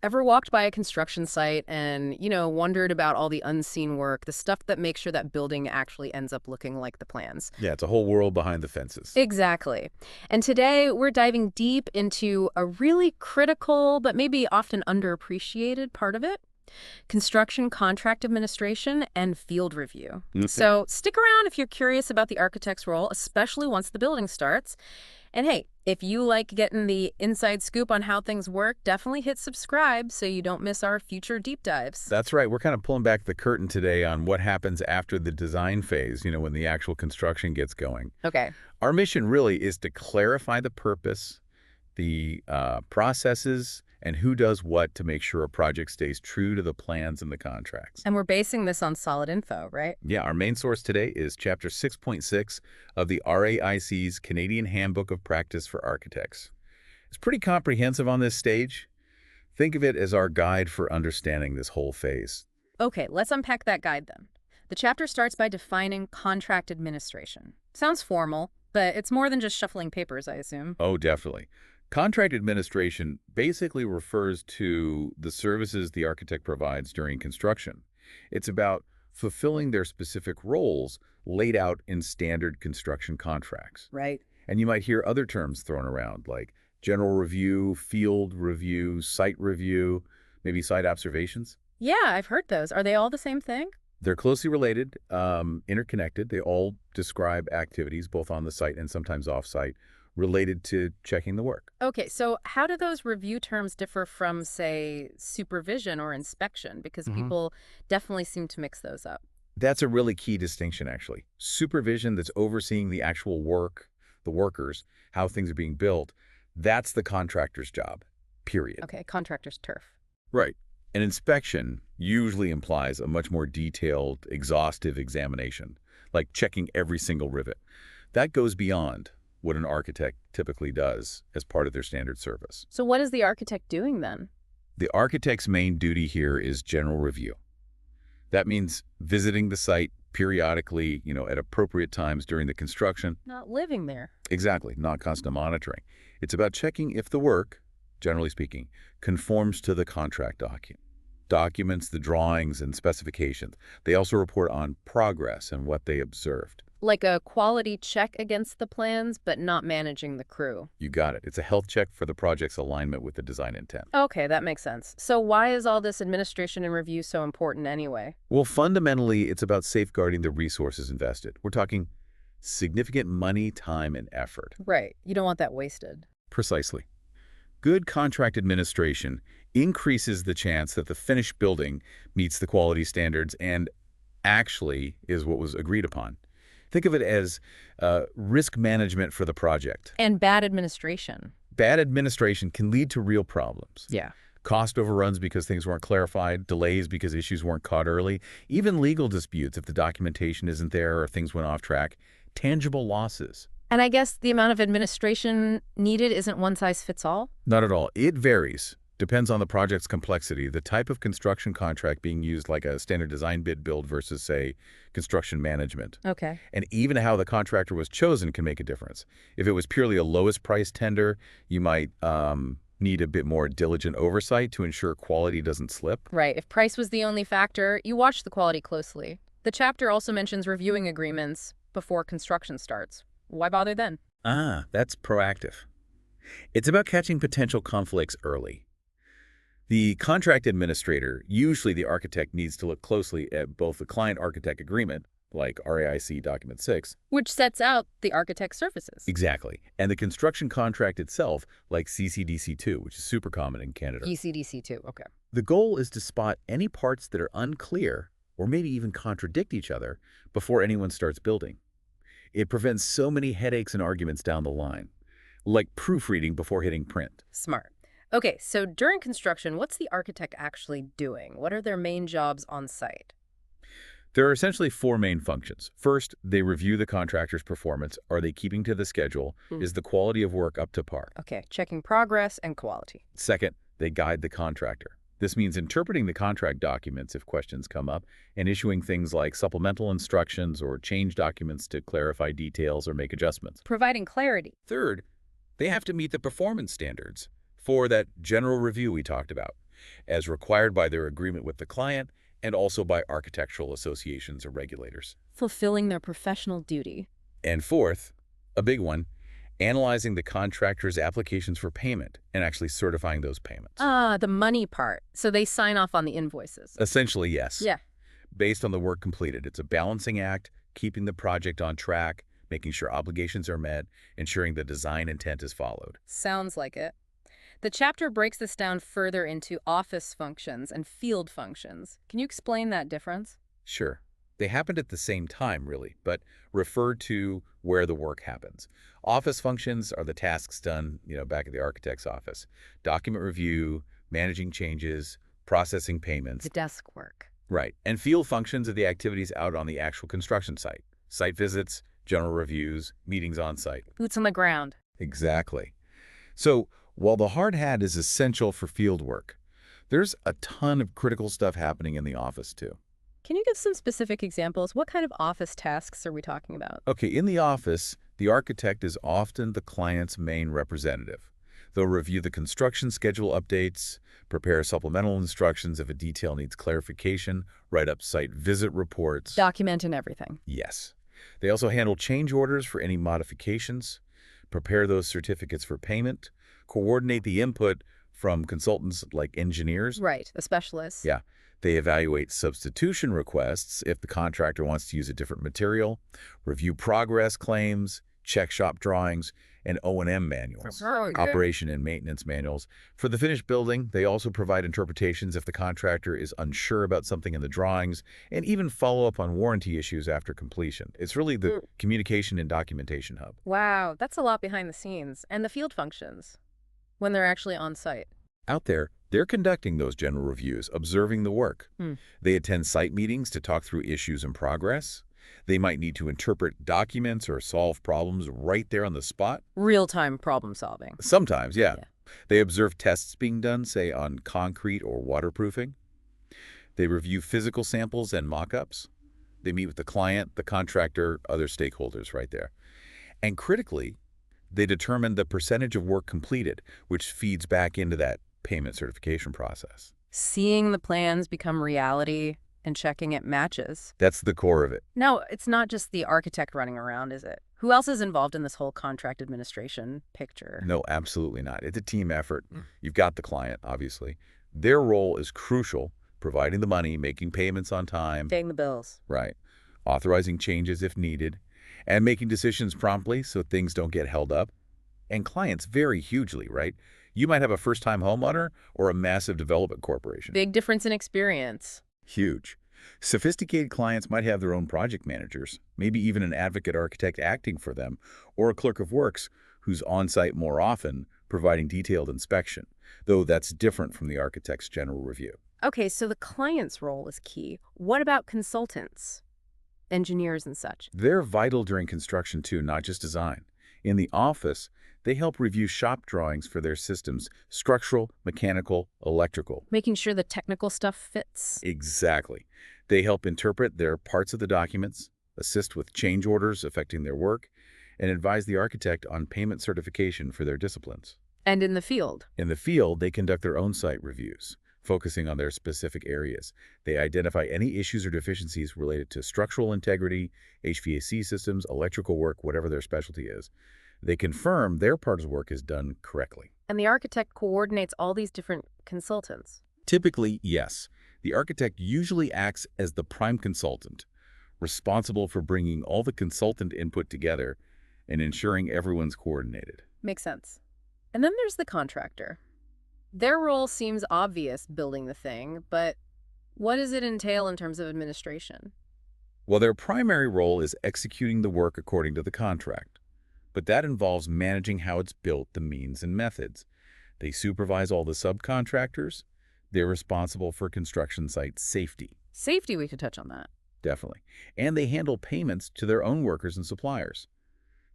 Ever walked by a construction site and, wondered about all the unseen work, the stuff that makes sure that building actually ends up looking like the plans? Yeah, it's a whole world behind the fences. Exactly. And today we're diving deep into a really critical, but maybe often underappreciated part of it: construction contract administration and field review. Mhm. So stick around if you're curious about the architect's role, especially once the building starts. And hey, if you like getting the inside scoop on how things work, definitely hit subscribe so you don't miss our future deep dives. That's right. We're kind of pulling back the curtain today on what happens after the design phase, when the actual construction gets going. Okay. Our mission really is to clarify the purpose, the processes, and who does what to make sure a project stays true to the plans and the contracts. And we're basing this on solid info, right? Yeah, our main source today is Chapter 6.6 of the RAIC's Canadian Handbook of Practice for Architects. It's pretty comprehensive on this stage. Think of it as our guide for understanding this whole phase. Okay, let's unpack that guide then. The chapter starts by defining contract administration. Sounds formal, but it's more than just shuffling papers, I assume. Oh, definitely. Contract administration basically refers to the services the architect provides during construction. It's about fulfilling their specific roles laid out in standard construction contracts. Right. And you might hear other terms thrown around like general review, field review, site review, maybe site observations. Yeah, I've heard those. Are they all the same thing? They're closely related, interconnected. They all describe activities, both on the site and sometimes off-site, related to checking the work. Okay, so how do those review terms differ from, say, supervision or inspection? Because hmm people definitely seem to mix those up. That's a really key distinction, actually. Supervision that's overseeing the actual work, the workers, how things are being built, that's the contractor's job, period. Okay, contractor's turf. Right. An inspection usually implies a much more detailed, exhaustive examination, like checking every single rivet. That goes beyond what an architect typically does as part of their standard service. So what is the architect doing then? The architect's main duty here is general review. That means visiting the site periodically, at appropriate times during the construction. Not living there. Exactly, not constant monitoring. It's about checking if the work, generally speaking, conforms to the contract documents, the drawings and specifications. They also report on progress and what they observed. Like a quality check against the plans, but not managing the crew. You got it. It's a health check for the project's alignment with the design intent. Okay, that makes sense. So why is all this administration and review so important anyway? Well, fundamentally, it's about safeguarding the resources invested. We're talking significant money, time, and effort. Right. You don't want that wasted. Precisely. Good contract administration increases the chance that the finished building meets the quality standards and actually is what was agreed upon. Think of it as risk management for the project. And bad administration. Bad administration can lead to real problems. Yeah. Cost overruns because things weren't clarified, delays because issues weren't caught early, even legal disputes if the documentation isn't there or things went off track, tangible losses. And I guess the amount of administration needed isn't one size fits all? Not at all. It varies. Depends on the project's complexity, the type of construction contract being used, like a standard design bid build versus, say, construction management. Okay. And even how the contractor was chosen can make a difference. If it was purely a lowest price tender, you might need a bit more diligent oversight to ensure quality doesn't slip. Right. If price was the only factor, you watch the quality closely. The chapter also mentions reviewing agreements before construction starts. Why bother then? Ah, that's proactive. It's about catching potential conflicts early. The contract administrator, usually the architect, needs to look closely at both the client-architect agreement, like RAIC Document 6. Which sets out the architect's services. Exactly. And the construction contract itself, like CCDC2, which is super common in Canada. ECDC2. Okay. The goal is to spot any parts that are unclear or maybe even contradict each other before anyone starts building. It prevents so many headaches and arguments down the line, like proofreading before hitting print. Smart. Okay, so during construction, what's the architect actually doing? What are their main jobs on site? There are essentially four main functions. First, they review the contractor's performance. Are they keeping to the schedule? Is the quality of work up to par? Okay, checking progress and quality. Second, they guide the contractor. This means interpreting the contract documents if questions come up and issuing things like supplemental instructions or change documents to clarify details or make adjustments. Providing clarity. Third, they have to meet the performance standards for that general review we talked about. as required by their agreement with the client and also by architectural associations or regulators. Fulfilling their professional duty. And fourth, a big one, analyzing the contractor's applications for payment and actually certifying those payments. Ah, the money part. So they sign off on the invoices. Essentially, yes. Yeah. Based on the work completed, it's a balancing act, keeping the project on track, making sure obligations are met, ensuring the design intent is followed. Sounds like it. The chapter breaks this down further into office functions and field functions. Can you explain that difference? Sure. They happened at the same time, really, but refer to where the work happens. Office functions are the tasks done, back at the architect's office. Document review, managing changes, processing payments. The desk work. Right. And field functions are the activities out on the actual construction site. Site visits, general reviews, meetings on site. Boots on the ground. Exactly. So, while the hard hat is essential for field work, there's a ton of critical stuff happening in the office, too. Can you give some specific examples? What kind of office tasks are we talking about? Okay, in the office, the architect is often the client's main representative. They'll review the construction schedule updates, prepare supplemental instructions if a detail needs clarification, write up site visit reports. Document and everything. Yes. They also handle change orders for any modifications, prepare those certificates for payment, coordinate the input from consultants like engineers. Right, a specialist. Yeah. They evaluate substitution requests if the contractor wants to use a different material, review progress claims, check shop drawings, and O&M manuals, operation and maintenance manuals. For the finished building, they also provide interpretations if the contractor is unsure about something in the drawings, and even follow up on warranty issues after completion. It's really the communication and documentation hub. Wow, that's a lot behind the scenes. And the field functions, when they're actually on site. Out there, they're conducting those general reviews, observing the work. They attend site meetings to talk through issues in progress. They might need to interpret documents or solve problems right there on the spot. Real-time problem solving. Sometimes, yeah. They observe tests being done, say, on concrete or waterproofing. They review physical samples and mock-ups. They meet with the client, the contractor, other stakeholders right there. And critically, they determine the percentage of work completed, which feeds back into that payment certification process. Seeing the plans become reality and checking it matches. That's the core of it. Now, it's not just the architect running around, is it? Who else is involved in this whole contract administration picture? No, absolutely not. It's a team effort. You've got the client, obviously. Their role is crucial, providing the money, making payments on time. Paying the bills. Right. Authorizing changes if needed, and making decisions promptly so things don't get held up. And clients vary hugely, right? You might have a first-time homeowner or a massive development corporation. Big difference in experience. Huge. Sophisticated clients might have their own project managers, maybe even an advocate architect acting for them, or a clerk of works who's on-site more often, providing detailed inspection, though that's different from the architect's general review. Okay, so the client's role is key. What about consultants, engineers and such? They're vital during construction too, not just design. In the office, they help review shop drawings for their systems, structural, mechanical, electrical. Making sure the technical stuff fits. Exactly. They help interpret their parts of the documents, assist with change orders affecting their work, and advise the architect on payment certification for their disciplines. And in the field? In the field, they conduct their own site reviews, focusing on their specific areas. They identify any issues or deficiencies related to structural integrity, HVAC systems, electrical work, whatever their specialty is. They confirm their part of the work is done correctly. And the architect coordinates all these different consultants? Typically, yes. The architect usually acts as the prime consultant, responsible for bringing all the consultant input together and ensuring everyone's coordinated. Makes sense. And then there's the contractor. Their role seems obvious, building the thing, but what does it entail in terms of administration? Well, their primary role is executing the work according to the contract, but that involves managing how it's built, the means and methods. They supervise all the subcontractors. They're responsible for construction site safety. Safety, we could touch on that. Definitely. And they handle payments to their own workers and suppliers.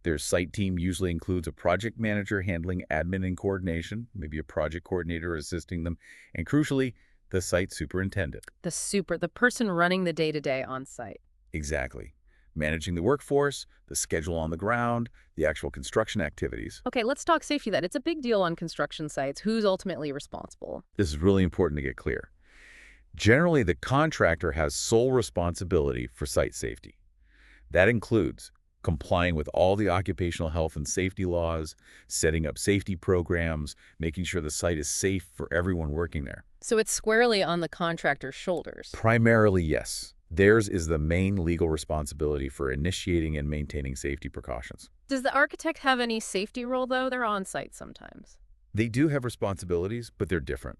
Their site team usually includes a project manager handling admin and coordination, maybe a project coordinator assisting them, and crucially, the site superintendent. The person running the day-to-day on site. Exactly. managing the workforce, the schedule on the ground, the actual construction activities. Okay, let's talk safety then. It's a big deal on construction sites. Who's ultimately responsible? This is really important to get clear. Generally, the contractor has sole responsibility for site safety. That includes complying with all the occupational health and safety laws, setting up safety programs, making sure the site is safe for everyone working there. So it's squarely on the contractor's shoulders. Primarily, yes. Theirs is the main legal responsibility for initiating and maintaining safety precautions. Does the architect have any safety role, though? They're on site sometimes. They do have responsibilities, but they're different.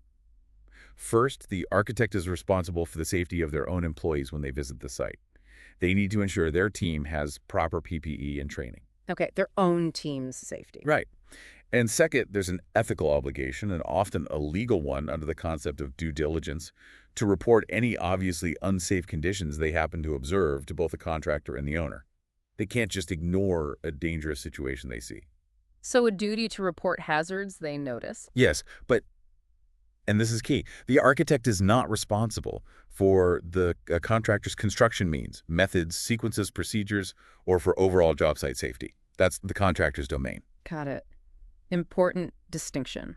First, the architect is responsible for the safety of their own employees when they visit the site. They need to ensure their team has proper PPE and training. Okay, their own team's safety. Right. And second, there's an ethical obligation, and often a legal one under the concept of due diligence, to report any obviously unsafe conditions they happen to observe to both the contractor and the owner. They can't just ignore a dangerous situation they see. So a duty to report hazards they notice. Yes, but, and this is key, the architect is not responsible for the contractor's construction means, methods, sequences, procedures, or for overall job site safety. That's the contractor's domain. Got it. Important distinction.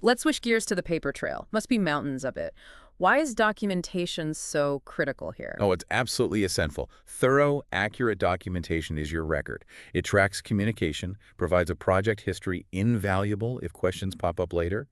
Let's switch gears to the paper trail. Must be mountains of it. Why is documentation so critical here? Oh, it's absolutely essential. Thorough, accurate documentation is your record. It tracks communication, provides a project history invaluable if questions pop up later,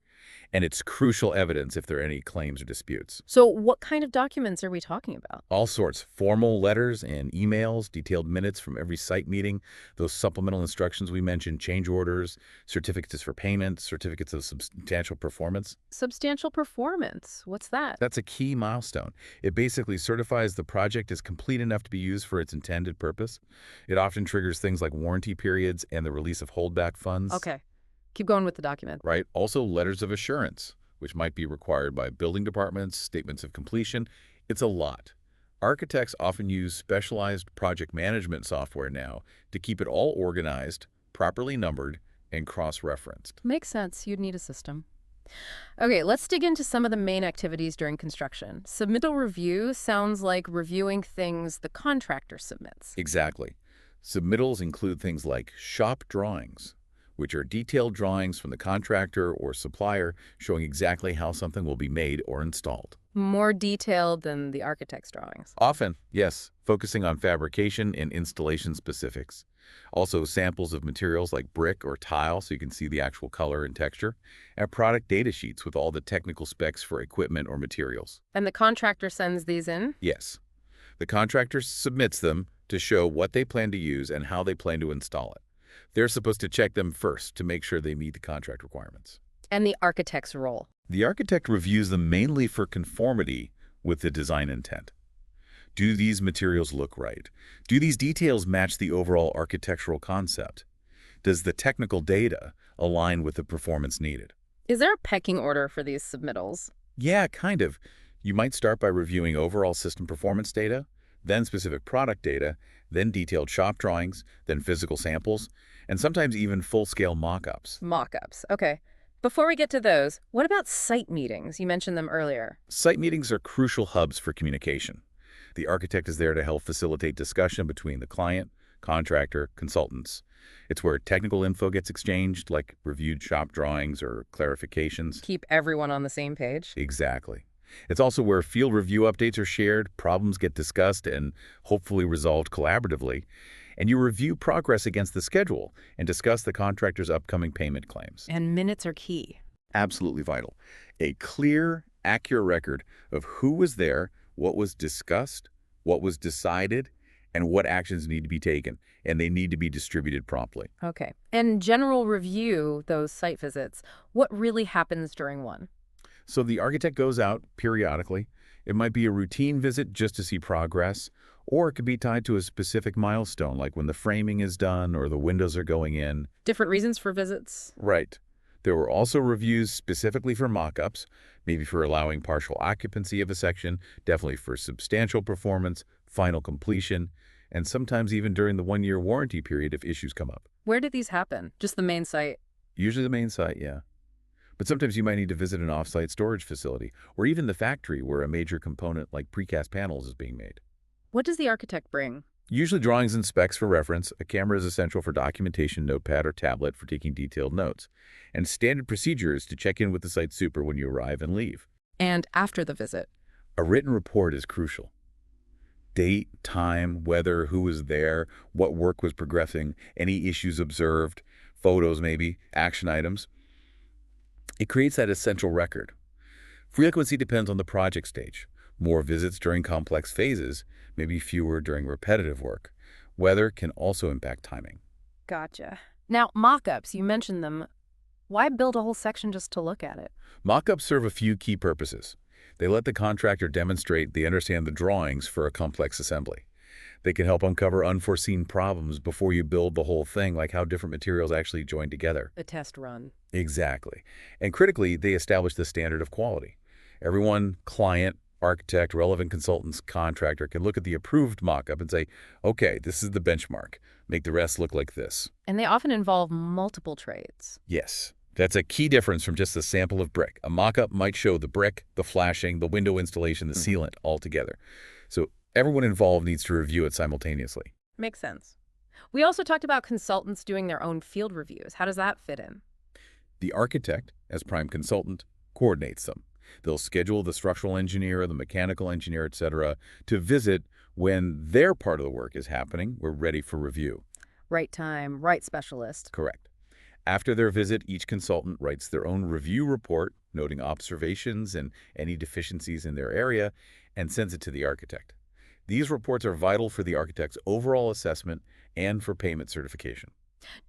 and it's crucial evidence if there are any claims or disputes. So what kind of documents are we talking about? All sorts, formal letters and emails, detailed minutes from every site meeting, those supplemental instructions we mentioned, change orders, certificates for payment, certificates of substantial performance. Substantial performance. What's that? That's a key milestone. It basically certifies the project is complete enough to be used for its intended purpose. It often triggers things like warranty periods and the release of holdback funds. Okay. Keep going with the document. Right? Also, letters of assurance, which might be required by building departments, statements of completion. It's a lot. Architects often use specialized project management software now to keep it all organized, properly numbered, and cross-referenced. Makes sense. You'd need a system. Okay, let's dig into some of the main activities during construction. Submittal review sounds like reviewing things the contractor submits. Exactly. Submittals include things like shop drawings, which are detailed drawings from the contractor or supplier showing exactly how something will be made or installed. More detailed than the architect's drawings. Often, yes, focusing on fabrication and installation specifics. Also, samples of materials like brick or tile so you can see the actual color and texture, and product data sheets with all the technical specs for equipment or materials. And the contractor sends these in? Yes. The contractor submits them to show what they plan to use and how they plan to install it. They're supposed to check them first to make sure they meet the contract requirements. And the architect's role. The architect reviews them mainly for conformity with the design intent. Do these materials look right? Do these details match the overall architectural concept? Does the technical data align with the performance needed? Is there a pecking order for these submittals? Yeah, kind of. You might start by reviewing overall system performance data, then specific product data, then detailed shop drawings, then physical samples, and sometimes even full-scale mock-ups. Mock-ups. Okay. Before we get to those, what about site meetings? You mentioned them earlier. Site meetings are crucial hubs for communication. The architect is there to help facilitate discussion between the client, contractor, consultants. It's where technical info gets exchanged, like reviewed shop drawings or clarifications. Keep everyone on the same page. Exactly. It's also where field review updates are shared, problems get discussed and hopefully resolved collaboratively, and you review progress against the schedule and discuss the contractor's upcoming payment claims. And minutes are key. Absolutely vital. A clear, accurate record of who was there, what was discussed, what was decided, and what actions need to be taken, and they need to be distributed promptly. Okay. And general review, those site visits, what really happens during one? So the architect goes out periodically. It might be a routine visit just to see progress, or it could be tied to a specific milestone, like when the framing is done or the windows are going in. Different reasons for visits? Right. There were also reviews specifically for mock-ups, maybe for allowing partial occupancy of a section, definitely for substantial performance, final completion, and sometimes even during the one-year warranty period if issues come up. Where did these happen? Just the main site? Usually the main site, yeah. But sometimes you might need to visit an off-site storage facility, or even the factory where a major component like precast panels is being made. What does the architect bring? Usually drawings and specs for reference. A camera is essential for documentation, notepad, or tablet for taking detailed notes. And standard procedures to check in with the site super when you arrive and leave. And after the visit. A written report is crucial. Date, time, weather, who was there, what work was progressing, any issues observed, photos maybe, action items. It creates that essential record. Frequency depends on the project stage. More visits during complex phases, maybe fewer during repetitive work. Weather can also impact timing. Gotcha. Now, mock-ups, you mentioned them. Why build a whole section just to look at it? Mock-ups serve a few key purposes. They let the contractor demonstrate they understand the drawings for a complex assembly. They can help uncover unforeseen problems before you build the whole thing, like how different materials actually join together. The test run. Exactly. And critically, they establish the standard of quality. Everyone, client, architect, relevant consultants, contractor, can look at the approved mock-up and say, okay, this is the benchmark. Make the rest look like this. And they often involve multiple trades. Yes. That's a key difference from just a sample of brick. A mock-up might show the brick, the flashing, the window installation, the sealant all together. So everyone involved needs to review it simultaneously. Makes sense. We also talked about consultants doing their own field reviews. How does that fit in? The architect, as prime consultant, coordinates them. They'll schedule the structural engineer, the mechanical engineer, etc., to visit when their part of the work is happening. We're ready for review. Right time, right specialist. Correct. After their visit, each consultant writes their own review report, noting observations and any deficiencies in their area, and sends it to the architect. These reports are vital for the architect's overall assessment and for payment certification.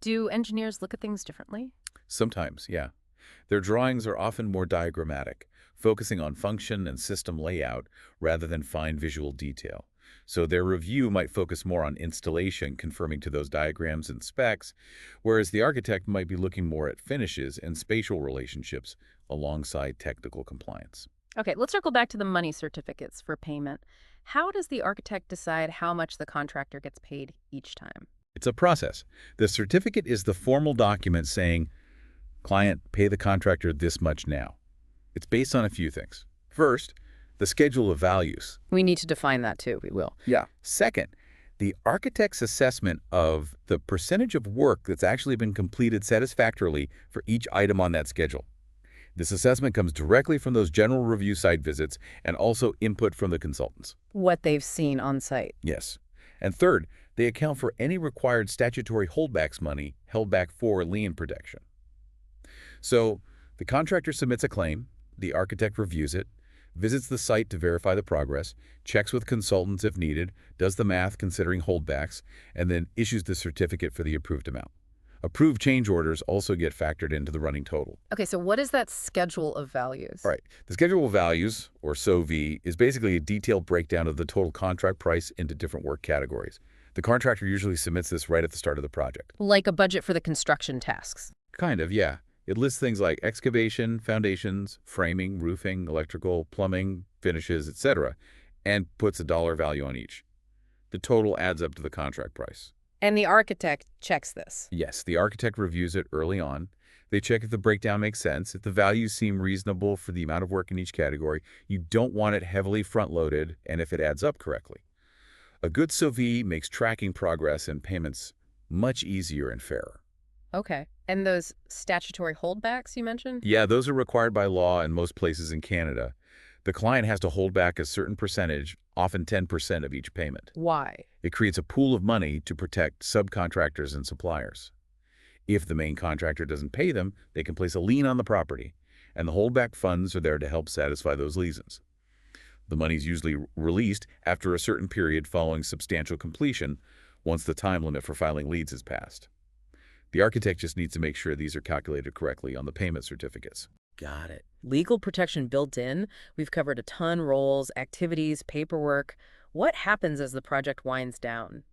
Do engineers look at things differently? Sometimes, yeah. Their drawings are often more diagrammatic, focusing on function and system layout rather than fine visual detail. So their review might focus more on installation, conforming to those diagrams and specs, whereas the architect might be looking more at finishes and spatial relationships alongside technical compliance. Okay, let's circle back to the money certificates for payment. How does the architect decide how much the contractor gets paid each time? It's a process. The certificate is the formal document saying, client, pay the contractor this much now. It's based on a few things. First, the schedule of values. We need to define that too. We will. Yeah. Second, the architect's assessment of the percentage of work that's actually been completed satisfactorily for each item on that schedule. This assessment comes directly from those general review site visits and also input from the consultants. What they've seen on site. Yes. And third, they account for any required statutory holdbacks money held back for lien protection. So the contractor submits a claim, the architect reviews it, visits the site to verify the progress, checks with consultants if needed, does the math considering holdbacks, and then issues the certificate for the approved amount. Approved change orders also get factored into the running total. Okay, so what is that schedule of values? All right. The schedule of values, or SOV, is basically a detailed breakdown of the total contract price into different work categories. The contractor usually submits this right at the start of the project. Like a budget for the construction tasks. Kind of, yeah. It lists things like excavation, foundations, framing, roofing, electrical, plumbing, finishes, etc., and puts a dollar value on each. The total adds up to the contract price. And the architect checks this. Yes, the architect reviews it early on. They check if the breakdown makes sense, if the values seem reasonable for the amount of work in each category. You don't want it heavily front-loaded, and if it adds up correctly. A good SOV makes tracking progress and payments much easier and fairer. Okay. And those statutory holdbacks you mentioned? Yeah, those are required by law in most places in Canada. The client has to hold back a certain percentage, often 10% of each payment. Why? It creates a pool of money to protect subcontractors and suppliers. If the main contractor doesn't pay them, they can place a lien on the property, and the holdback funds are there to help satisfy those liens. The money is usually released after a certain period following substantial completion, once the time limit for filing liens is passed. The architect just needs to make sure these are calculated correctly on the payment certificates. Got it. Legal protection built in. We've covered a ton: roles, activities, paperwork. What happens as the project winds down?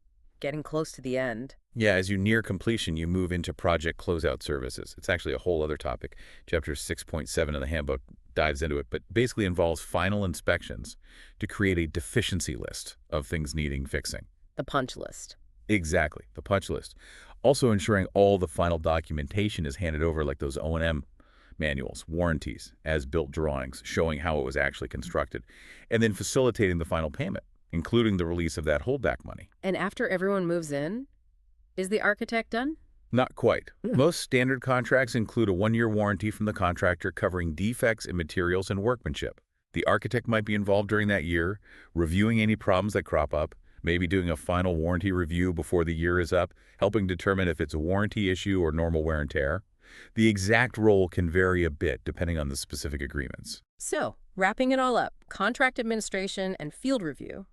Getting close to the end. Yeah, as you near completion, you move into project closeout services. It's actually a whole other topic. Chapter 6.7 of the handbook dives into it, but basically involves final inspections to create a deficiency list of things needing fixing. The punch list. Exactly, the punch list. Also ensuring all the final documentation is handed over, like those O&M manuals, warranties, as-built drawings showing how it was actually constructed, and then facilitating the final payment. including the release of that holdback money. And after everyone moves in, is the architect done? Not quite. Most standard contracts include a 1-year warranty from the contractor covering defects in materials and workmanship. The architect might be involved during that year, reviewing any problems that crop up, maybe doing a final warranty review before the year is up, helping determine if it's a warranty issue or normal wear and tear. The exact role can vary a bit depending on the specific agreements. So, wrapping it all up, contract administration and field review.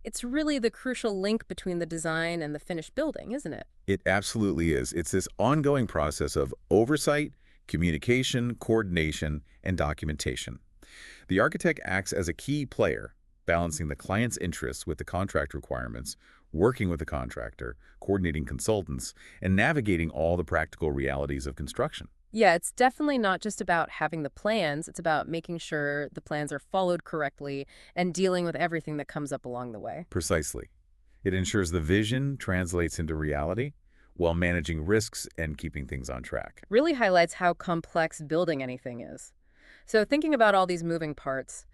It's really the crucial link between the design and the finished building, isn't it? It absolutely is. It's this ongoing process of oversight, communication, coordination, and documentation. The architect acts as a key player, balancing the client's interests with the contract requirements, working with the contractor, coordinating consultants, and navigating all the practical realities of construction. Yeah, it's definitely not just about having the plans. It's about making sure the plans are followed correctly and dealing with everything that comes up along the way. Precisely. It ensures the vision translates into reality while managing risks and keeping things on track. Really highlights how complex building anything is. So thinking about all these moving parts,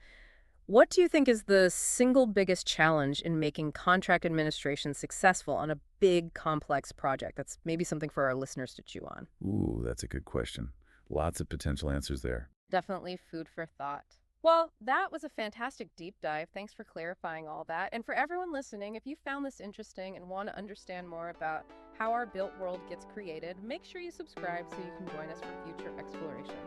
what do you think is the single biggest challenge in making contract administration successful on a big, complex project? That's maybe something for our listeners to chew on. Ooh, that's a good question. Lots of potential answers there. Definitely food for thought. Well, that was a fantastic deep dive. Thanks for clarifying all that. And for everyone listening, if you found this interesting and want to understand more about how our built world gets created, make sure you subscribe so you can join us for future explorations.